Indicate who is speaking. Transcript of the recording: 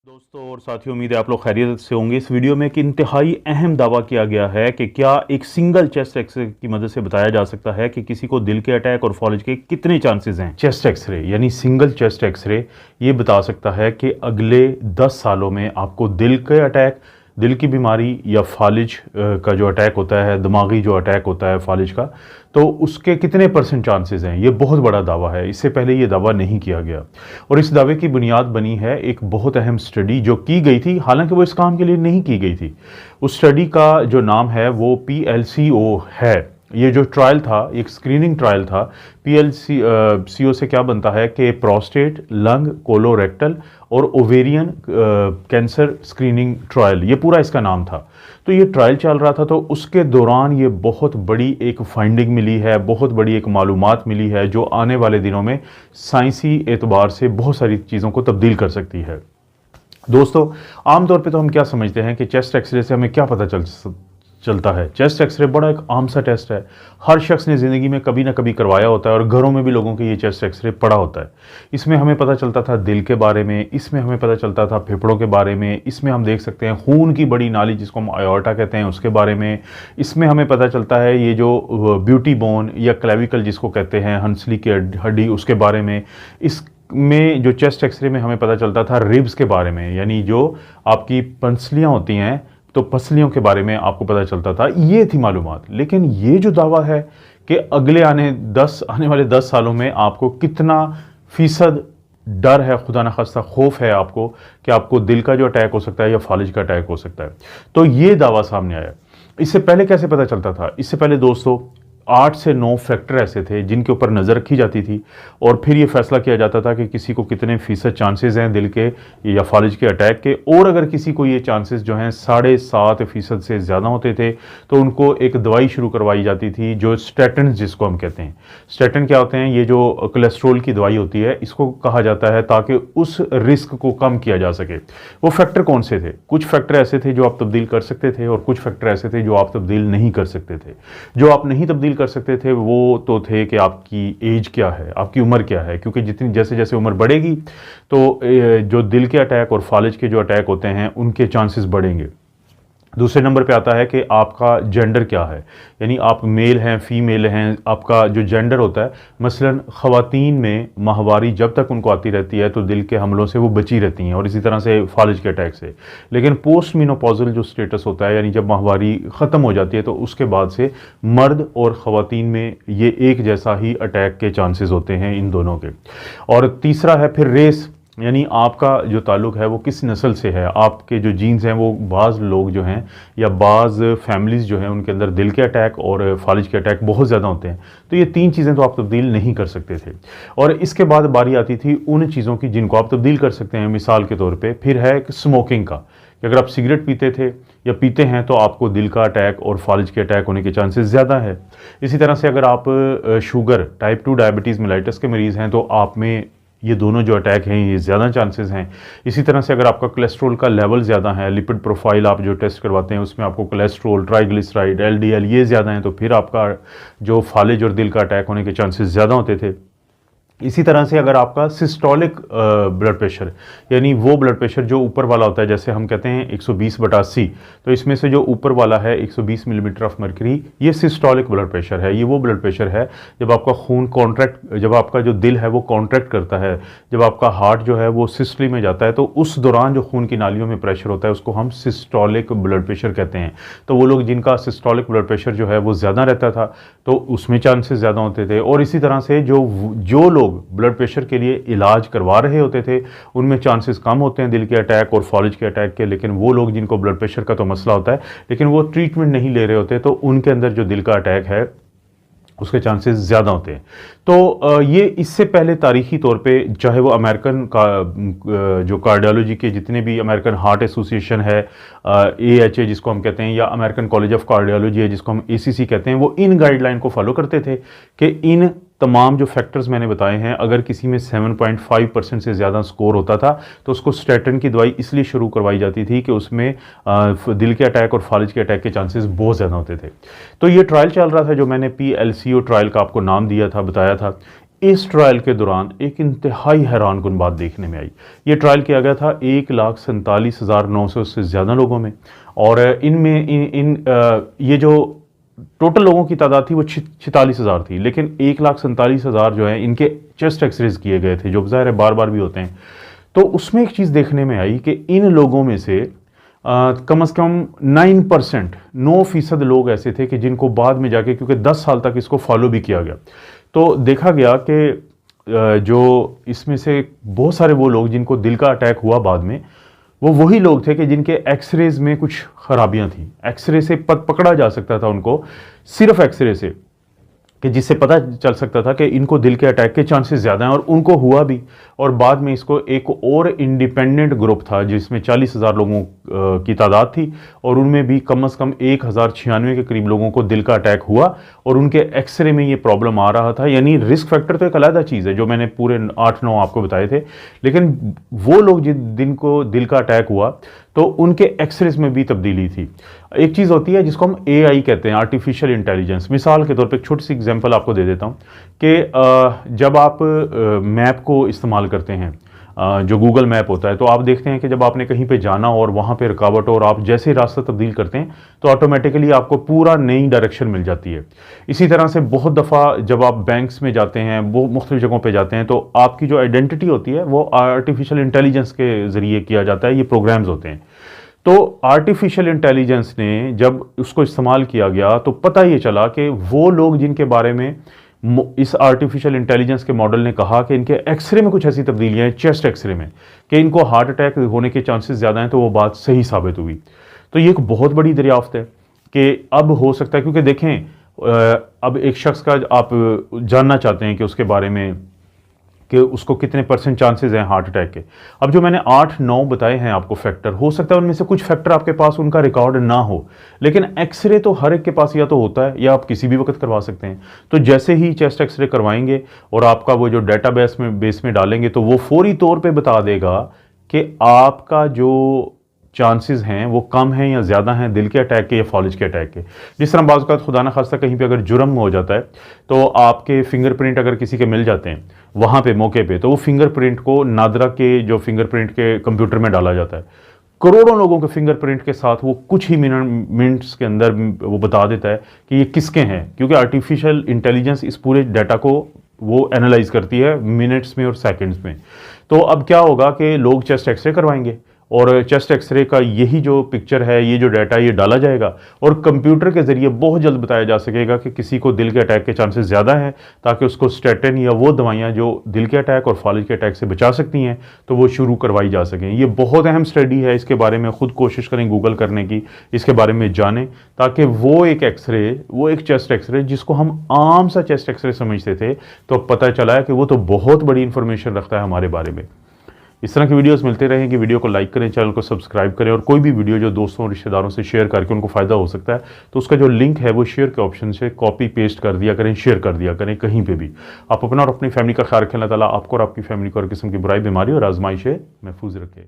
Speaker 1: दोस्तों और साथियों, उम्मीद है आप लोग खैरियत से होंगे। इस वीडियो में एक इंतहाई अहम दावा किया गया है कि क्या एक सिंगल चेस्ट एक्सरे की मदद से बताया जा सकता है कि किसी को दिल के अटैक और फॉलिज के कितने चांसेस हैं। चेस्ट एक्सरे यानी सिंगल चेस्ट एक्सरे ये बता सकता है कि अगले 10 सालों में आपको दिल के अटैक, दिल की बीमारी या फालिज का जो अटैक होता है, दिमागी जो अटैक होता है फालिज का, तो उसके कितने % चांसेस हैं। ये बहुत बड़ा दावा है, इससे पहले ये दावा नहीं किया गया। और इस दावे की बुनियाद बनी है एक बहुत अहम स्टडी जो की गई थी, हालांकि वो इस काम के लिए नहीं की गई थी। उस स्टडी का जो नाम है वो PLCO है। ये जो ट्रायल था, एक स्क्रीनिंग ट्रायल था। PLCO से क्या बनता है कि प्रोस्टेट, लंग, कोलोरेक्टल और ओवेरियन कैंसर स्क्रीनिंग ट्रायल, ये पूरा इसका नाम था। तो ये ट्रायल चल रहा था, तो उसके दौरान ये बहुत बड़ी एक फाइंडिंग मिली है, बहुत बड़ी एक मालूमात मिली है जो आने वाले दिनों में साइंसी एतबार से बहुत सारी चीज़ों को तब्दील कर सकती है। दोस्तों, आमतौर पे तो हम क्या समझते हैं कि चेस्ट एक्सरे से हमें क्या पता चलता है। चेस्ट एक्सरे बड़ा एक आम सा टेस्ट है, हर शख्स ने ज़िंदगी में कभी ना कभी करवाया होता है और घरों में भी लोगों के ये चेस्ट एक्सरे पड़ा होता है। इसमें हमें पता चलता था दिल के बारे में, इसमें हमें पता चलता था फेफड़ों के बारे में, इसमें हम देख सकते हैं खून की बड़ी नाली जिसको हम आयोर्टा कहते हैं उसके बारे में, इसमें हमें पता चलता है ये जो ब्यूटी बोन या क्लेविकल जिसको कहते हैं, हंसली की हड्डी, उसके बारे में। इस में जो चेस्ट एक्सरे में हमें पता चलता था रिब्स के बारे में, यानी जो आपकी पसलियाँ होती हैं, तो पसलियों के बारे में आपको पता चलता था। ये थी मालूमात। लेकिन ये जो दावा है कि अगले आने वाले 10 सालों में आपको कितना फीसद डर है, खुदा न खास्ता खौफ है आपको कि आपको दिल का जो अटैक हो सकता है या फालिज का अटैक हो सकता है, तो ये दावा सामने आया। इससे पहले कैसे पता चलता था? इससे पहले दोस्तों 8 से 9 फैक्टर ऐसे थे जिनके ऊपर नज़र रखी जाती थी और फिर ये फैसला किया जाता था कि किसी को कितने फीसद चांसेस हैं दिल के या फालिज के अटैक के। और अगर किसी को ये चांसेस जो हैं 7.5% से ज़्यादा होते थे तो उनको एक दवाई शुरू करवाई जाती थी जो स्टैटिन जिसको हम कहते हैं। स्टैटिन क्या होते हैं? ये जो कोलेस्ट्रोल की दवाई होती है, इसको कहा जाता है ताकि उस रिस्क को कम किया जा सके। वो फैक्टर कौन से थे? कुछ फैक्टर ऐसे थे जो आप तब्दील कर सकते थे और कुछ फैक्टर ऐसे थे जो आप तब्दील नहीं कर सकते थे। जो आप नहीं तब्दील कर सकते थे वो तो थे कि आपकी एज क्या है, आपकी उम्र क्या है, क्योंकि जितनी जैसे जैसे उम्र बढ़ेगी तो जो दिल के अटैक और फालिज के जो अटैक होते हैं उनके चांसेस बढ़ेंगे। दूसरे नंबर पे आता है कि आपका जेंडर क्या है, यानी आप मेल हैं, फीमेल हैं, आपका जो जेंडर होता है। मसलन ख़वातीन में माहवारी जब तक उनको आती रहती है तो दिल के हमलों से वो बची रहती हैं और इसी तरह से फालिज के अटैक से। लेकिन पोस्ट मेनोपॉजल जो स्टेटस होता है, यानी जब माहवारी ख़त्म हो जाती है, तो उसके बाद से मर्द और ख़वातीन में ये एक जैसा ही अटैक के चांसेस होते हैं इन दोनों के। और तीसरा है फिर रेस, यानी आपका जो ताल्लुक़ है वो किस नस्ल से है। आपके जो जीन्स हैं वो बाज़ लोग जो हैं या बाज़ फैमिलीज़ जो हैं उनके अंदर दिल के अटैक और फालिज के अटैक बहुत ज़्यादा होते हैं। तो ये 3 चीज़ें तो आप तब्दील नहीं कर सकते थे। और इसके बाद बारी आती थी उन चीज़ों की जिनको आप तब्दील कर सकते हैं। मिसाल के तौर पर फिर है स्मोकिंग का, कि अगर आप सिगरेट पीते थे या पीते हैं तो आपको दिल का अटैक और फालिज के अटैक होने के चांसेस ज़्यादा है। इसी तरह से अगर आप शुगर, टाइप 2 डायबिटीज़ मेलाइटस के मरीज़ हैं तो आप में ये दोनों जो अटैक हैं ये ज़्यादा चांसेस हैं। इसी तरह से अगर आपका कोलेस्ट्रॉल का लेवल ज़्यादा है, लिपिड प्रोफाइल आप जो टेस्ट करवाते हैं उसमें आपको कोलेस्ट्रॉल, ट्राइग्लिसराइड, LDL ये ज़्यादा हैं, तो फिर आपका जो फालिज और दिल का अटैक होने के चांसेस ज़्यादा होते थे। इसी तरह से अगर आपका सिस्टोलिक ब्लड प्रेशर, यानी वो ब्लड प्रेशर जो ऊपर वाला होता है, जैसे हम कहते हैं 120/80, तो इसमें से जो ऊपर वाला है 120 मिलीमीटर ऑफ मर्करी, ये सिस्टोलिक ब्लड प्रेशर है। ये वो ब्लड प्रेशर है जब आपका खून कॉन्ट्रैक्ट, जब आपका जो दिल है वो कॉन्ट्रैक्ट करता है, जब आपका हार्ट जो है वो सिस्टली में जाता है, तो उस दौरान जो खून की नालियों में प्रेशर होता है उसको हम सिस्टोलिक ब्लड प्रेशर कहते हैं। तो वो लोग जिनका सिस्टोलिक ब्लड प्रेशर जो है वो ज़्यादा रहता था तो उसमें चांसेस ज़्यादा होते थे। और इसी तरह से जो लोग ब्लड प्रेशर के लिए इलाज करवा रहे होते थे उनमें चांसेस कम होते हैं दिल के अटैक और फालिज के अटैक के। लेकिन वो लोग जिनको ब्लड प्रेशर का तो मसला होता है लेकिन वो ट्रीटमेंट नहीं ले रहे होते, तो उनके अंदर जो दिल का अटैक है उसके चांसेस ज़्यादा होते हैं। तो ये इससे पहले तारीखी तौर पे, चाहे वो अमेरिकन का जो कार्डियोलॉजी के जितने भी अमेरिकन हार्ट एसोसिएशन है, AHA जिसको हम कहते हैं, या अमेरिकन कॉलेज ऑफ कार्डियोलॉजी है जिसको हम ACC कहते हैं, वो इन गाइडलाइन को फॉलो करते थे कि इन तमाम जो फैक्टर्स मैंने बताए हैं, अगर किसी में 7.5% से ज़्यादा स्कोर होता था तो उसको स्टैटिन की दवाई इसलिए शुरू करवाई जाती थी कि उसमें दिल के अटैक और फालिज के अटैक के चांसेस बहुत ज़्यादा होते थे। तो ये ट्रायल चल रहा था जो मैंने PLCO ट्रायल का आपको नाम दिया था, बताया था। इस ट्रायल के दौरान एक इंतहाई हैरानकुन बात देखने में आई। ये ट्रायल किया गया था 1,47,900 से ज़्यादा लोगों में, और इनमें ये जो टोटल लोगों की तादाद थी वो 46,000 थी, लेकिन 1,47,000 जो है इनके चेस्ट एक्सरेज किए गए थे, जो ज़ाहिर है बार बार भी होते हैं। तो उसमें एक चीज़ देखने में आई कि इन लोगों में से कम से कम 9% लोग ऐसे थे कि जिनको बाद में जाके, क्योंकि 10 साल तक इसको फॉलो भी किया गया, तो देखा गया कि जो इसमें से बहुत सारे वो लोग जिनको दिल का अटैक हुआ बाद में, वो वही लोग थे कि जिनके एक्सरेज में कुछ खराबियां थी। एक्सरे से पकड़ा जा सकता था उनको, सिर्फ एक्सरे से, कि जिससे पता चल सकता था कि इनको दिल के अटैक के चांसेस ज़्यादा हैं, और उनको हुआ भी। और बाद में इसको एक और इंडिपेंडेंट ग्रुप था जिसमें 40,000 लोगों की तादाद थी, और उनमें भी कम से कम 1,096 के करीब लोगों को दिल का अटैक हुआ, और उनके एक्सरे में ये प्रॉब्लम आ रहा था। यानी रिस्क फैक्टर तो एक अलग चीज़ है जो मैंने पूरे 8-9 आपको बताए थे, लेकिन वो लोग जिनको दिल का अटैक हुआ तो उनके एक्सरेज में भी तब्दीली थी। एक चीज़ होती है जिसको हम AI कहते हैं, आर्टिफिशियल इंटेलिजेंस। मिसाल के तौर पे एक छोटी सी एग्जांपल आपको दे देता हूँ कि जब आप मैप को इस्तेमाल करते हैं, जो गूगल मैप होता है, तो आप देखते हैं कि जब आपने कहीं पे जाना और वहाँ पे रुकावट हो और आप जैसे रास्ता तब्दील करते हैं तो ऑटोमेटिकली आपको पूरा नई डायरेक्शन मिल जाती है। इसी तरह से बहुत दफ़ा जब आप बैंक्स में जाते हैं, वो मुख्तलिफ जगहों पे जाते हैं, तो आपकी जो आइडेंटिटी होती है वो आर्टिफिशियल इंटेलिजेंस के ज़रिए किया जाता है। ये प्रोग्राम्स होते हैं। तो आर्टिफिशियल इंटेलिजेंस ने जब उसको इस्तेमाल किया गया तो पता ये चला कि वो लोग जिनके बारे में इस आर्टिफिशियल इंटेलिजेंस के मॉडल ने कहा कि इनके एक्सरे में कुछ ऐसी तब्दीलियां हैं, चेस्ट एक्सरे में, कि इनको हार्ट अटैक होने के चांसेस ज़्यादा हैं, तो वो बात सही साबित हुई। तो ये एक बहुत बड़ी दरियाफ्त है कि अब हो सकता है, क्योंकि देखें अब एक शख्स का आप जानना चाहते हैं कि उसके बारे में कि उसको कितने % चांसेस हैं हार्ट अटैक के। अब जो मैंने 8-9 बताए हैं आपको फैक्टर, हो सकता है उनमें से कुछ फैक्टर आपके पास उनका रिकॉर्ड ना हो, लेकिन एक्सरे तो हर एक के पास या तो होता है या आप किसी भी वक्त करवा सकते हैं। तो जैसे ही चेस्ट एक्सरे करवाएंगे और आपका वो जो डेटाबेस में डालेंगे, तो वो फौरी तौर पर बता देगा कि आपका जो चांसेस हैं वो कम हैं या ज़्यादा हैं दिल के अटैक के या फॉलिज के अटैक के। जिस तरह बाज़ औक़ात खुदा न खास्ता कहीं पे अगर जुर्म हो जाता है तो आपके फिंगरप्रिंट अगर किसी के मिल जाते हैं वहाँ पे मौके पे, तो वो फिंगरप्रिंट को नादरा के जो फिंगरप्रिंट के कंप्यूटर में डाला जाता है। करोड़ों लोगों के फिंगरप्रिंट के साथ वो कुछ ही मिनट्स के अंदर वो बता देता है कि ये किसके हैं, क्योंकि आर्टिफिशियल इंटेलिजेंस इस पूरे डाटा को वो एनालाइज करती है मिनट्स में और सेकंड्स में। तो अब क्या होगा कि लोग चेस्ट एक्सरे करवाएंगे और चेस्ट एक्सरे का यही जो पिक्चर है, ये जो डाटा ये डाला जाएगा और कंप्यूटर के ज़रिए बहुत जल्द बताया जा सकेगा कि किसी को दिल के अटैक के चांसेस ज़्यादा हैं, ताकि उसको स्टेटिन या वो दवाइयाँ जो दिल के अटैक और फॉलिज के अटैक से बचा सकती हैं तो वो शुरू करवाई जा सकें। ये बहुत अहम स्टडी है, इसके बारे में ख़ुद कोशिश करें गूगल करने की, इसके बारे में जानें, ताकि वो एक एक्सरे, वो एक चेस्ट एक्सरे जिसको हम आम सा चेस्ट एक्सरे समझते थे, तो पता चला है कि वो तो बहुत बड़ी इंफॉर्मेशन रखता है हमारे बारे में। इस तरह की वीडियोस मिलते रहेंगे। वीडियो को लाइक करें, चैनल को सब्सक्राइब करें, और कोई भी वीडियो जो दोस्तों और रिश्तेदारों से शेयर करके उनको फ़ायदा हो सकता है तो उसका जो लिंक है वो शेयर के ऑप्शन से कॉपी पेस्ट कर दिया करें, शेयर कर दिया करें कहीं पे भी। आप अपना और अपनी फैमिली का ख्याल रखें। अल्लाह ताला आपको और आपकी फैमिली को हर किस्म की बुराई, बीमारी और आजमाइश से महफूज रखे।